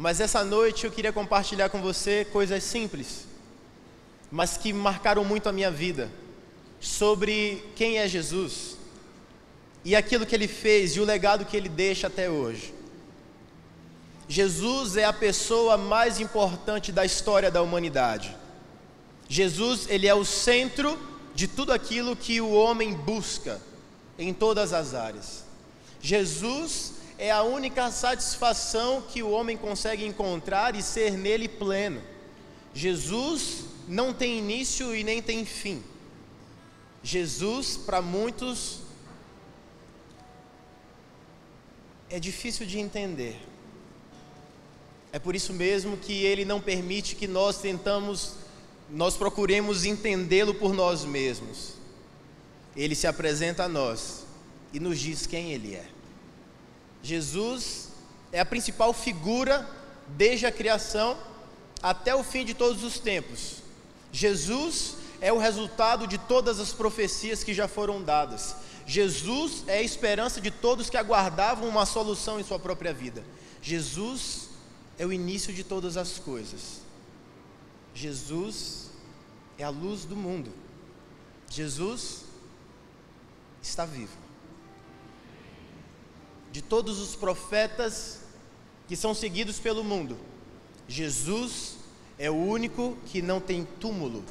Mas essa noite eu queria compartilhar com você coisas simples, mas que marcaram muito a minha vida, sobre quem é Jesus e aquilo que Ele fez e o legado que Ele deixa até hoje. Jesus é a pessoa mais importante da história da humanidade. Jesus, Ele é o centro de tudo aquilo que o homem busca em todas as áreas. Jesus é a única satisfação que o homem consegue encontrar e ser nele pleno. Jesus não tem início e nem tem fim. Jesus, para muitos, é difícil de entender. É por isso mesmo que Ele não permite que nós procuremos entendê-lo por nós mesmos. Ele se apresenta a nós e nos diz quem Ele é. Jesus é a principal figura desde a criação até o fim de todos os tempos. Jesus é o resultado de todas as profecias que já foram dadas. Jesus é a esperança de todos que aguardavam uma solução em sua própria vida. Jesus é o início de todas as coisas. Jesus é a luz do mundo. Jesus está vivo. De todos os profetas que são seguidos pelo mundo, Jesus é o único que não tem túmulo,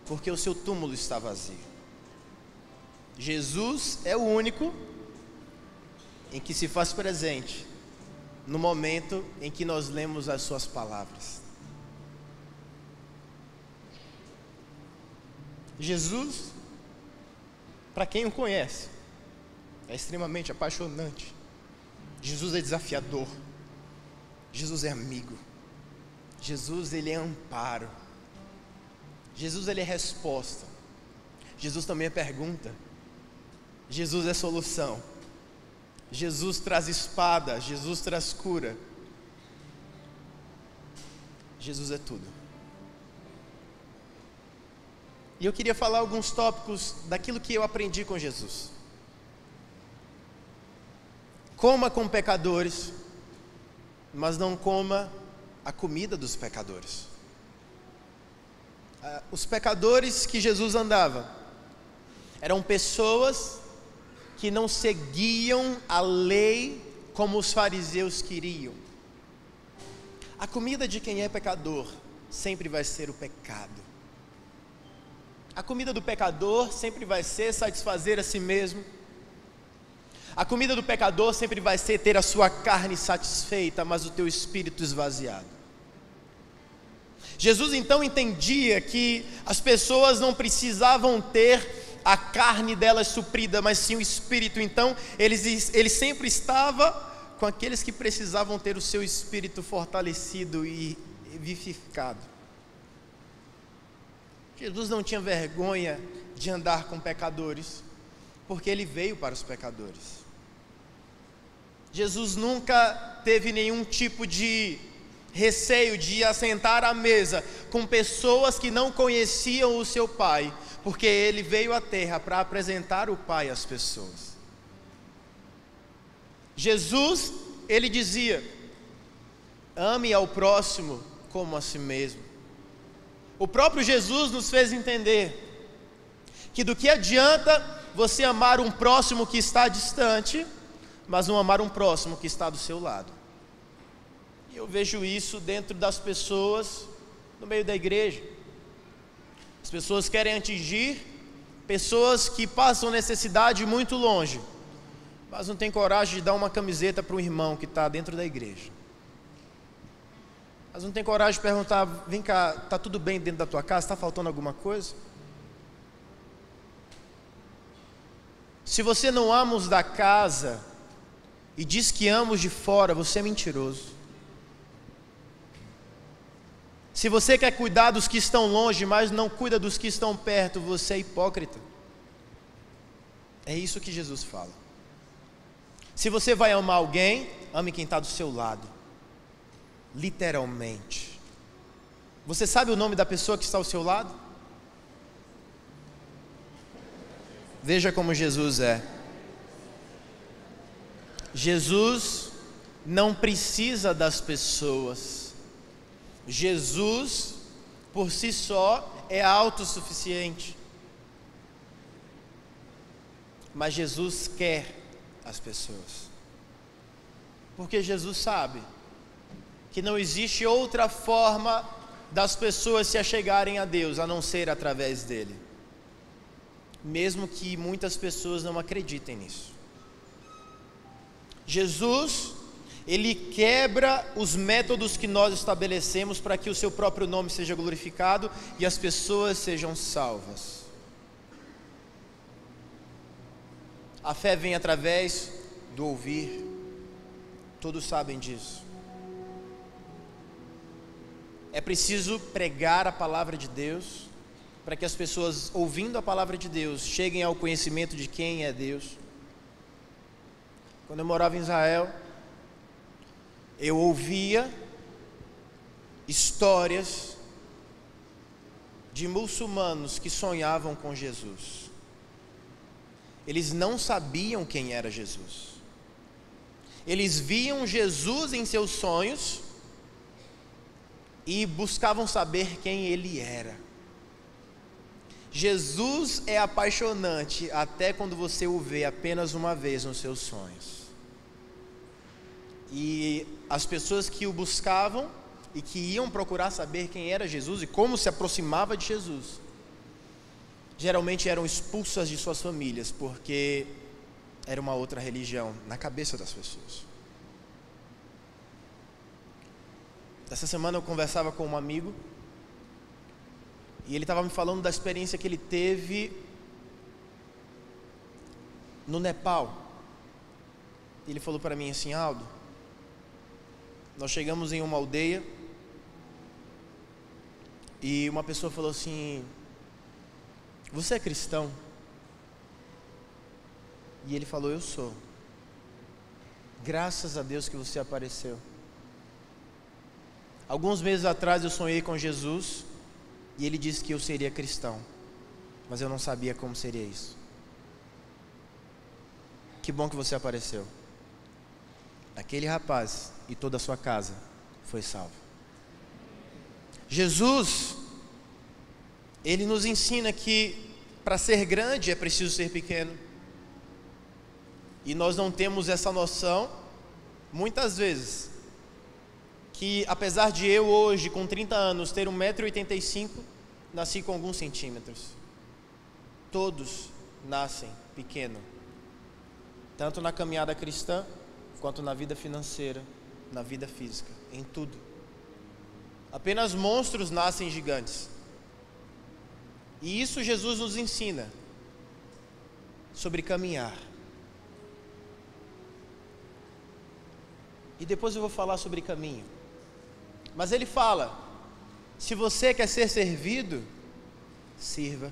porque o seu túmulo está vazio. Jesus é o único em que se faz presente no momento em que nós lemos as suas palavras. Jesus, para quem o conhece, é extremamente apaixonante. Jesus é desafiador. Jesus é amigo. Jesus, Ele é amparo. Jesus, Ele é resposta. Jesus também é pergunta. Jesus é solução. Jesus traz espada. Jesus traz cura. Jesus é tudo. E eu queria falar alguns tópicos daquilo que eu aprendi com Jesus. Coma com pecadores, mas não coma a comida dos pecadores. Os pecadores que Jesus andava eram pessoas que não seguiam a lei como os fariseus queriam. A comida de quem é pecador sempre vai ser o pecado. A comida do pecador sempre vai ser satisfazer a si mesmo. A comida do pecador sempre vai ser ter a sua carne satisfeita, mas o teu espírito esvaziado. Jesus então entendia que as pessoas não precisavam ter a carne delas suprida, mas sim o espírito. Então ele sempre estava com aqueles que precisavam ter o seu espírito fortalecido e vivificado. Jesus não tinha vergonha de andar com pecadores, porque Ele veio para os pecadores. Jesus nunca teve nenhum tipo de receio de assentar à mesa com pessoas que não conheciam o seu Pai, porque Ele veio à terra para apresentar o Pai às pessoas. Jesus, Ele dizia: ame ao próximo como a si mesmo. O próprio Jesus nos fez entender que do que adianta você amar um próximo que está distante, mas não amar um próximo que está do seu lado. E eu vejo isso dentro das pessoas no meio da igreja. As pessoas querem atingir pessoas que passam necessidade muito longe, mas não tem coragem de dar uma camiseta para um irmão que está dentro da igreja. Mas não tem coragem de perguntar: vem cá, está tudo bem dentro da tua casa? Está faltando alguma coisa? Se você não ama os da casa e diz que ama os de fora, você é mentiroso. Se você quer cuidar dos que estão longe, mas não cuida dos que estão perto, você é hipócrita. É isso que Jesus fala. Se você vai amar alguém, ame quem está do seu lado. Literalmente. Você sabe o nome da pessoa que está ao seu lado? Veja como Jesus é. Jesus não precisa das pessoas. Jesus, por si só, é autossuficiente. Mas Jesus quer as pessoas. Porque Jesus sabe que não existe outra forma das pessoas se achegarem a Deus, a não ser através dele. Mesmo que muitas pessoas não acreditem nisso. Jesus, ele quebra os métodos que nós estabelecemos para que o seu próprio nome seja glorificado e as pessoas sejam salvas. A fé vem através do ouvir. Todos sabem disso. É preciso pregar a palavra de Deus, para que as pessoas, ouvindo a palavra de Deus, cheguem ao conhecimento de quem é Deus. Quando eu morava em Israel, eu ouvia histórias de muçulmanos que sonhavam com Jesus. Eles não sabiam quem era Jesus. Eles viam Jesus em seus sonhos e buscavam saber quem ele era. Jesus é apaixonante até quando você o vê apenas uma vez nos seus sonhos. E as pessoas que o buscavam e que iam procurar saber quem era Jesus e como se aproximava de Jesus, geralmente eram expulsas de suas famílias, porque era uma outra religião na cabeça das pessoas. Essa semana eu conversava com um amigo e ele estava me falando da experiência que ele teve no Nepal. Ele falou para mim assim: Aldo, nós chegamos em uma aldeia e uma pessoa falou assim: você é cristão? E ele falou: eu sou. Graças a Deus que você apareceu. Alguns meses atrás eu sonhei com Jesus e ele disse que eu seria cristão, mas eu não sabia como seria isso. Que bom que você apareceu. Aquele rapaz e toda a sua casa foi salvo. Jesus, ele nos ensina que para ser grande é preciso ser pequeno. E nós não temos essa noção, muitas vezes, que apesar de eu hoje, com 30 anos, ter 1,85 m, nasci com alguns centímetros. Todos nascem pequeno, tanto na caminhada cristã, quanto na vida financeira, na vida física, em tudo. Apenas monstros nascem gigantes. E isso Jesus nos ensina sobre caminhar. E depois eu vou falar sobre caminho. Mas ele fala: se você quer ser servido, sirva.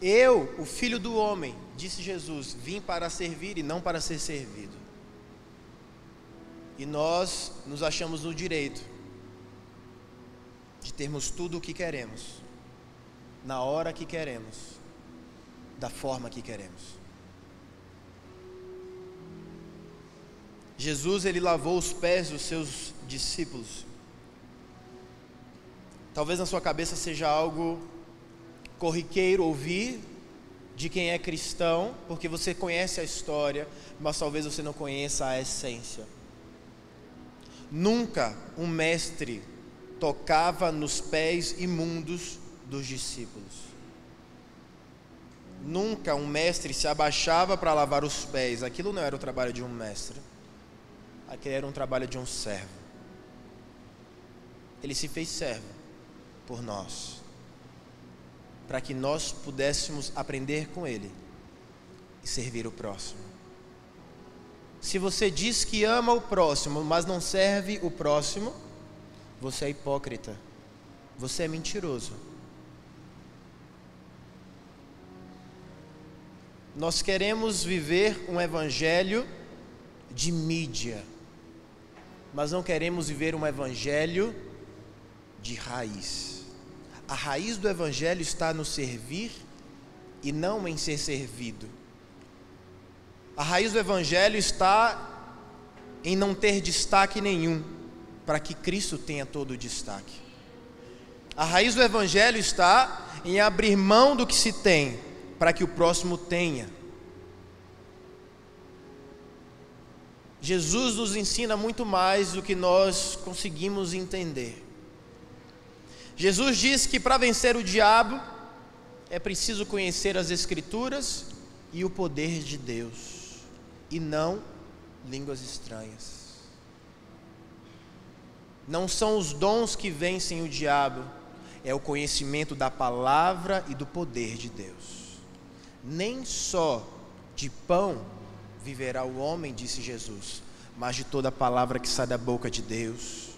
Eu, o Filho do Homem, disse Jesus, vim para servir e não para ser servido. E nós nos achamos no direito de termos tudo o que queremos, na hora que queremos, da forma que queremos. Jesus, ele lavou os pés dos seus discípulos. Talvez na sua cabeça seja algo corriqueiro ouvir de quem é cristão, porque você conhece a história, mas talvez você não conheça a essência. Nunca um mestre tocava nos pés imundos dos discípulos. Nunca um mestre se abaixava para lavar os pés. Aquilo não era o trabalho de um mestre. Aquele era um trabalho de um servo. Ele se fez servo por nós, para que nós pudéssemos aprender com ele e servir o próximo. Se você diz que ama o próximo, mas não serve o próximo, você é hipócrita, você é mentiroso. Nós queremos viver um evangelho de mídia, mas não queremos viver um evangelho de raiz. A raiz do evangelho está no servir e não em ser servido. A raiz do evangelho está em não ter destaque nenhum, para que Cristo tenha todo o destaque. A raiz do Evangelho está em abrir mão do que se tem, para que o próximo tenha. Jesus nos ensina muito mais do que nós conseguimos entender. Jesus diz que para vencer o diabo é preciso conhecer as Escrituras e o poder de Deus, e não línguas estranhas. Não são os dons que vencem o diabo, é o conhecimento da palavra e do poder de Deus. Nem só de pão viverá o homem, disse Jesus, mas de toda a palavra que sai da boca de Deus.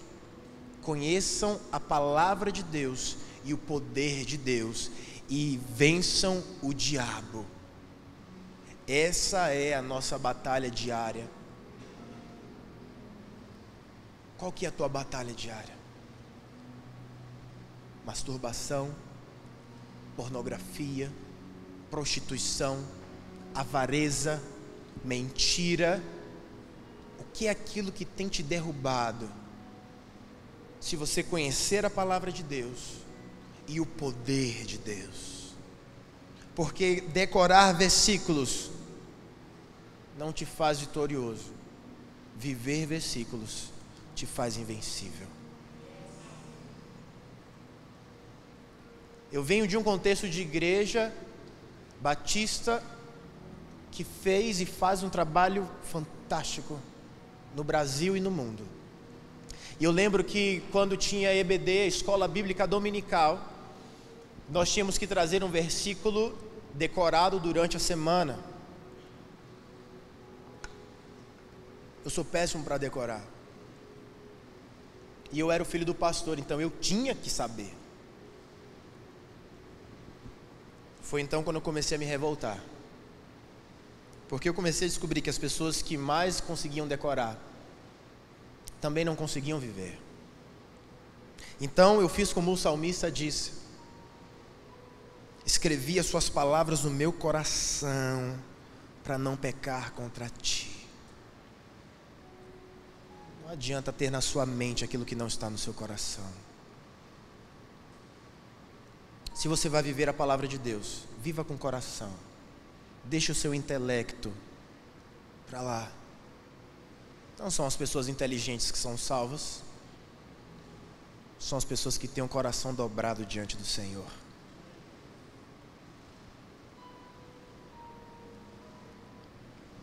Conheçam a palavra de Deus e o poder de Deus, e vençam o diabo. Essa é a nossa batalha diária. Qual que é a tua batalha diária? Masturbação, pornografia, prostituição, avareza, mentira. O que é aquilo que tem te derrubado? Se você conhecer a palavra de Deus e o poder de Deus, porque decorar versículos não te faz vitorioso, viver versículos te faz invencível. Eu venho de um contexto de igreja batista que fez e faz um trabalho fantástico no Brasil e no mundo. E eu lembro que quando tinha EBD, Escola Bíblica Dominical, nós tínhamos que trazer um versículo decorado durante a semana. Eu sou péssimo para decorar. E eu era o filho do pastor, então eu tinha que saber. Foi então quando eu comecei a me revoltar. Porque eu comecei a descobrir que as pessoas que mais conseguiam decorar também não conseguiam viver. Então eu fiz como o salmista disse: escrevi as suas palavras no meu coração, para não pecar contra ti. Não adianta ter na sua mente aquilo que não está no seu coração. Se você vai viver a palavra de Deus, viva com o coração. Deixe o seu intelecto para lá. Não são as pessoas inteligentes que são salvas, são as pessoas que têm o coração dobrado diante do Senhor.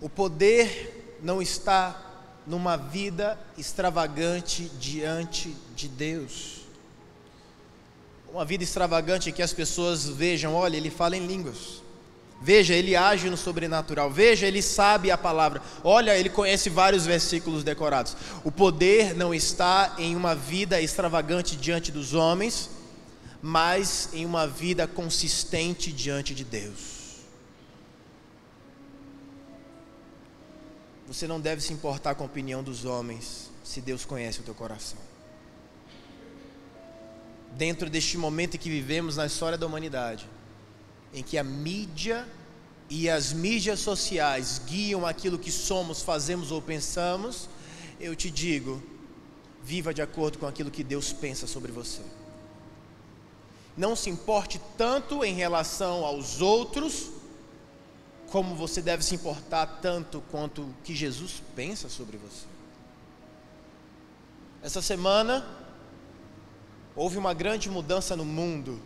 O poder não está numa vida extravagante diante de Deus. Uma vida extravagante que as pessoas vejam: olha, ele fala em línguas. Veja, ele age no sobrenatural. Veja, ele sabe a palavra. Olha, ele conhece vários versículos decorados. O poder não está em uma vida extravagante diante dos homens, mas em uma vida consistente diante de Deus. Você não deve se importar com a opinião dos homens, se Deus conhece o teu coração. Dentro deste momento em que vivemos na história da humanidade, em que a mídia e as mídias sociais guiam aquilo que somos, fazemos ou pensamos, eu te digo: viva de acordo com aquilo que Deus pensa sobre você. Não se importe tanto em relação aos outros, como você deve se importar tanto quanto o que Jesus pensa sobre você. Essa semana houve uma grande mudança no mundo.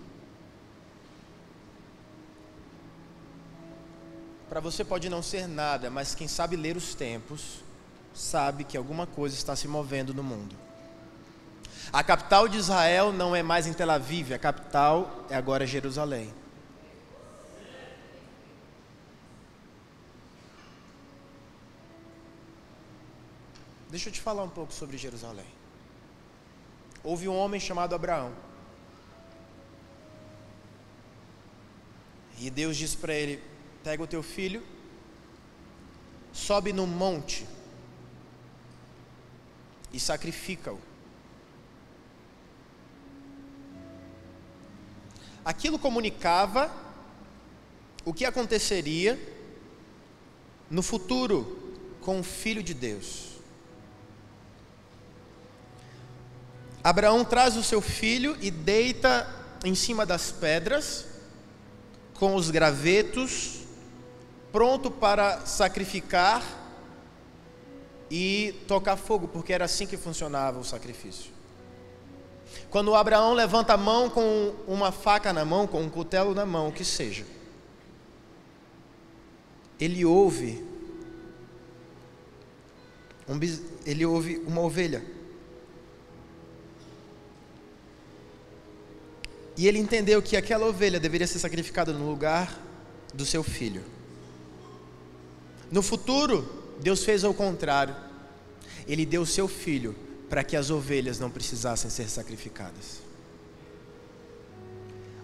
Para você pode não ser nada, mas quem sabe ler os tempos, sabe que alguma coisa está se movendo no mundo. A capital de Israel não é mais em Tel Aviv, a capital é agora Jerusalém. Deixa eu te falar um pouco sobre Jerusalém. Houve um homem chamado Abraão. E Deus disse para ele: pega o teu filho, sobe num monte e sacrifica-o. Aquilo comunicava o que aconteceria no futuro com o Filho de Deus. Abraão traz o seu filho e deita em cima das pedras, com os gravetos, pronto para sacrificar e tocar fogo, porque era assim que funcionava o sacrifício. Quando Abraão levanta a mão com uma faca na mão, com um cutelo na mão, o que seja, ele ouve uma ovelha. E ele entendeu que aquela ovelha deveria ser sacrificada no lugar do seu filho. No futuro, Deus fez ao contrário. Ele deu o seu filho para que as ovelhas não precisassem ser sacrificadas.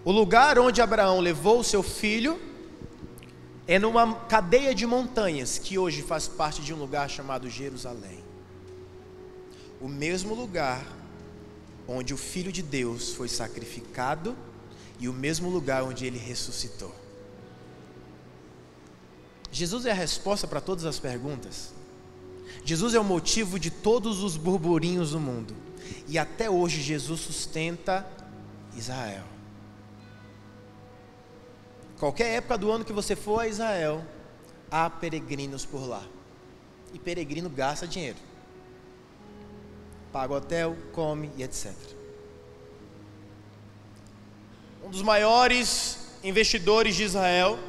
O lugar onde Abraão levou o seu filho é numa cadeia de montanhas que hoje faz parte de um lugar chamado Jerusalém. O mesmo lugar onde o Filho de Deus foi sacrificado e o mesmo lugar onde ele ressuscitou. Jesus é a resposta para todas as perguntas. Jesus é o motivo de todos os burburinhos do mundo. E até hoje Jesus sustenta Israel. Qualquer época do ano que você for a Israel, há peregrinos por lá. E peregrino gasta dinheiro. Paga hotel, come e etc. Um dos maiores investidores de Israel,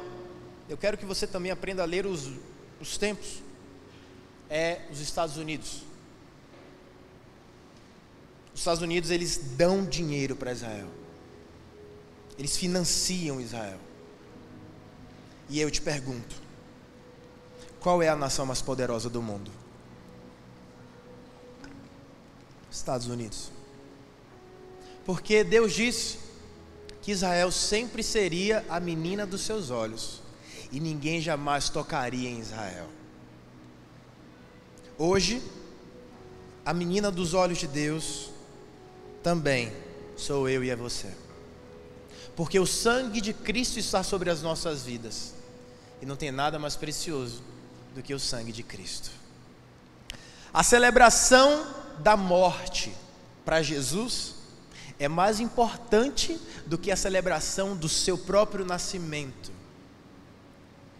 eu quero que você também aprenda a ler os tempos, é os Estados Unidos. Os Estados Unidos, eles dão dinheiro para Israel. Eles financiam Israel. E eu te pergunto, qual é a nação mais poderosa do mundo? Estados Unidos. Porque Deus disse que Israel sempre seria a menina dos seus olhos e ninguém jamais tocaria em Israel. Hoje, a menina dos olhos de Deus também sou eu e é você. Porque o sangue de Cristo está sobre as nossas vidas. E não tem nada mais precioso do que o sangue de Cristo. A celebração da morte para Jesus é mais importante do que a celebração do seu próprio nascimento.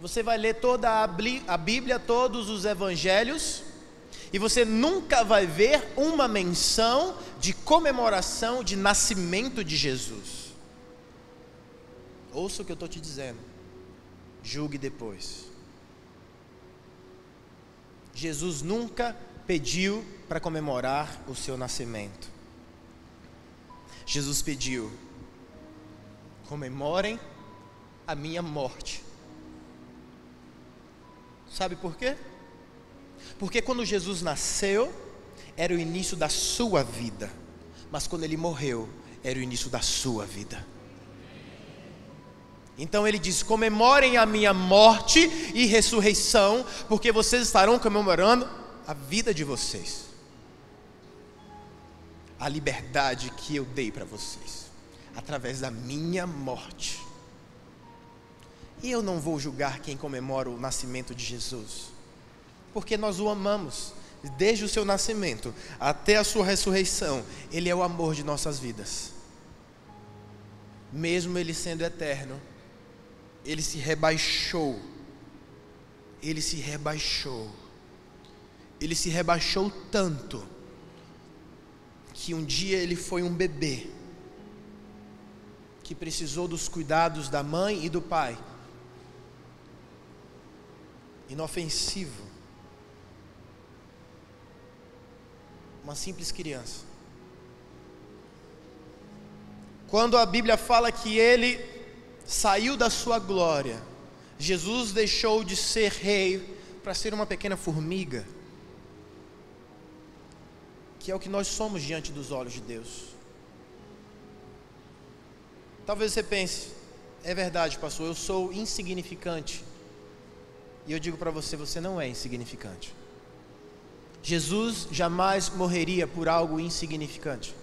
Você vai ler toda a Bíblia, todos os evangelhos, e você nunca vai ver uma menção de comemoração de nascimento de Jesus. Ouça o que eu estou te dizendo. Julgue depois. Jesus nunca pediu para comemorar o seu nascimento. Jesus pediu: comemorem a minha morte. Sabe por quê? Porque quando Jesus nasceu, era o início da sua vida, mas quando ele morreu, era o início da sua vida. Então ele diz: comemorem a minha morte e ressurreição, porque vocês estarão comemorando a vida de vocês, a liberdade que eu dei para vocês, através da minha morte. E eu não vou julgar quem comemora o nascimento de Jesus, porque nós o amamos, desde o seu nascimento até a sua ressurreição. Ele é o amor de nossas vidas. Mesmo ele sendo eterno, ele se rebaixou. Ele se rebaixou. Ele se rebaixou tanto que um dia ele foi um bebê que precisou dos cuidados da mãe e do pai. Inofensivo. Uma simples criança. Quando a Bíblia fala que ele saiu da sua glória, Jesus deixou de ser rei para ser uma pequena formiga, que é o que nós somos diante dos olhos de Deus. Talvez você pense: é verdade, pastor, eu sou insignificante. E eu digo para você: você não é insignificante. Jesus jamais morreria por algo insignificante.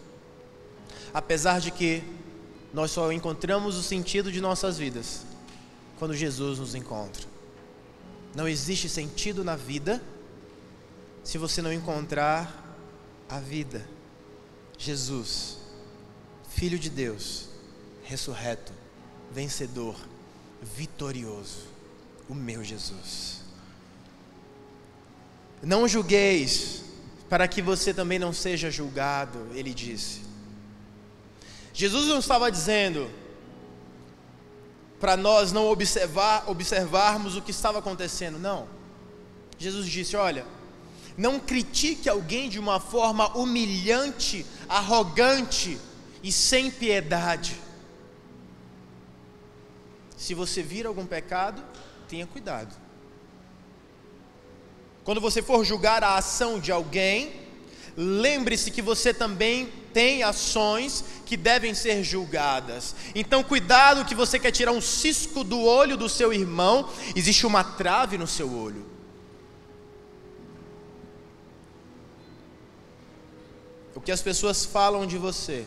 Apesar de que nós só encontramos o sentido de nossas vidas quando Jesus nos encontra. Não existe sentido na vida se você não encontrar a vida. Jesus, Filho de Deus, ressurreto, vencedor, vitorioso, o meu Jesus. Não julgueis, para que você também não seja julgado, ele disse. Jesus não estava dizendo para nós não observarmos o que estava acontecendo, não. Jesus disse: olha, não critique alguém de uma forma humilhante, arrogante e sem piedade. Se você vir algum pecado, tenha cuidado. Quando você for julgar a ação de alguém, lembre-se que você também tem ações que devem ser julgadas. Então cuidado, que você quer tirar um cisco do olho do seu irmão, existe uma trave no seu olho. O que as pessoas falam de você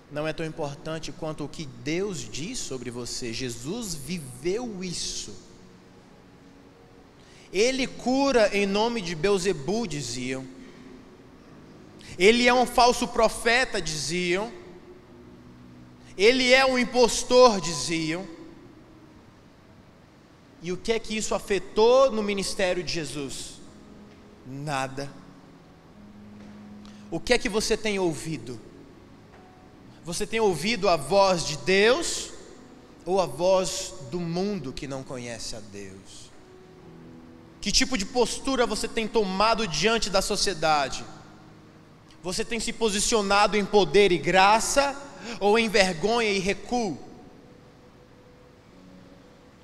não é tão importante quanto o que Deus diz sobre você. Jesus viveu isso. Ele cura em nome de Belzebu, diziam. Ele é um falso profeta, diziam. Ele é um impostor, diziam. E o que é que isso afetou no ministério de Jesus? Nada. O que é que você tem ouvido? Você tem ouvido a voz de Deus ou a voz do mundo que não conhece a Deus? Que tipo de postura você tem tomado diante da sociedade? Você tem se posicionado em poder e graça ou em vergonha e recuo?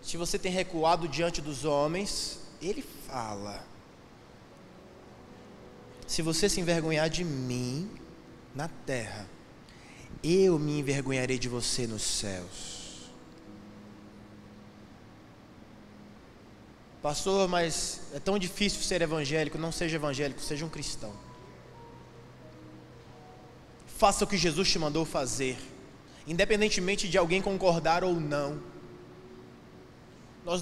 Se você tem recuado diante dos homens, ele fala: se você se envergonhar de mim na terra, eu me envergonharei de você nos céus. Pastor, mas é tão difícil ser evangélico. Não seja evangélico, seja um cristão. Faça o que Jesus te mandou fazer, independentemente de alguém concordar ou não. Nós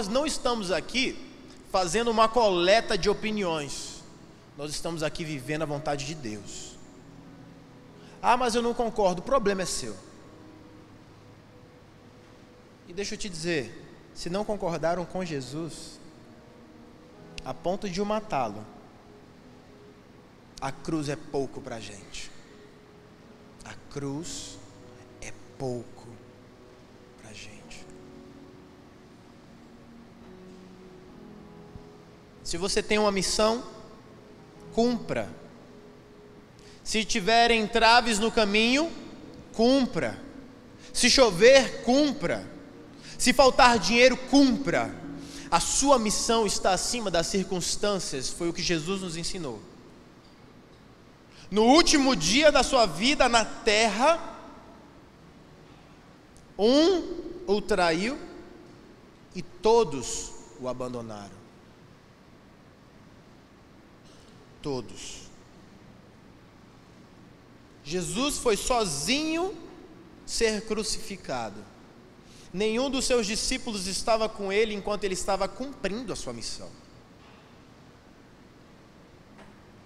não estamos aqui fazendo uma coleta de opiniões. Nós estamos aqui vivendo a vontade de Deus. Ah, mas eu não concordo. O problema é seu. E deixa eu te dizer, se não concordaram com Jesus a ponto de o matá-lo, a cruz é pouco para a gente. A cruz é pouco para a gente. Se você tem uma missão, cumpra. Se tiverem entraves no caminho, cumpra. Se chover, cumpra. Se faltar dinheiro, cumpra. A sua missão está acima das circunstâncias, foi o que Jesus nos ensinou. No último dia da sua vida na terra, um o traiu e todos o abandonaram. Todos. Jesus foi sozinho ser crucificado. Nenhum dos seus discípulos estava com ele enquanto ele estava cumprindo a sua missão.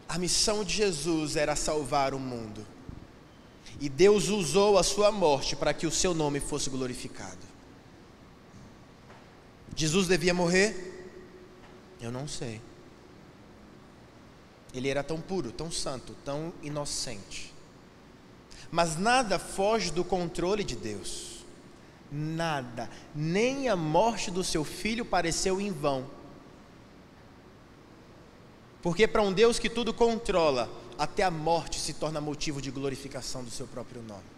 A missão de Jesus era salvar o mundo. E Deus usou a sua morte para que o seu nome fosse glorificado. Jesus devia morrer? Eu não sei. Ele era tão puro, tão santo, tão inocente. Mas nada foge do controle de Deus. Nada, nem a morte do seu filho pareceu em vão. Porque para um Deus que tudo controla, até a morte se torna motivo de glorificação do seu próprio nome.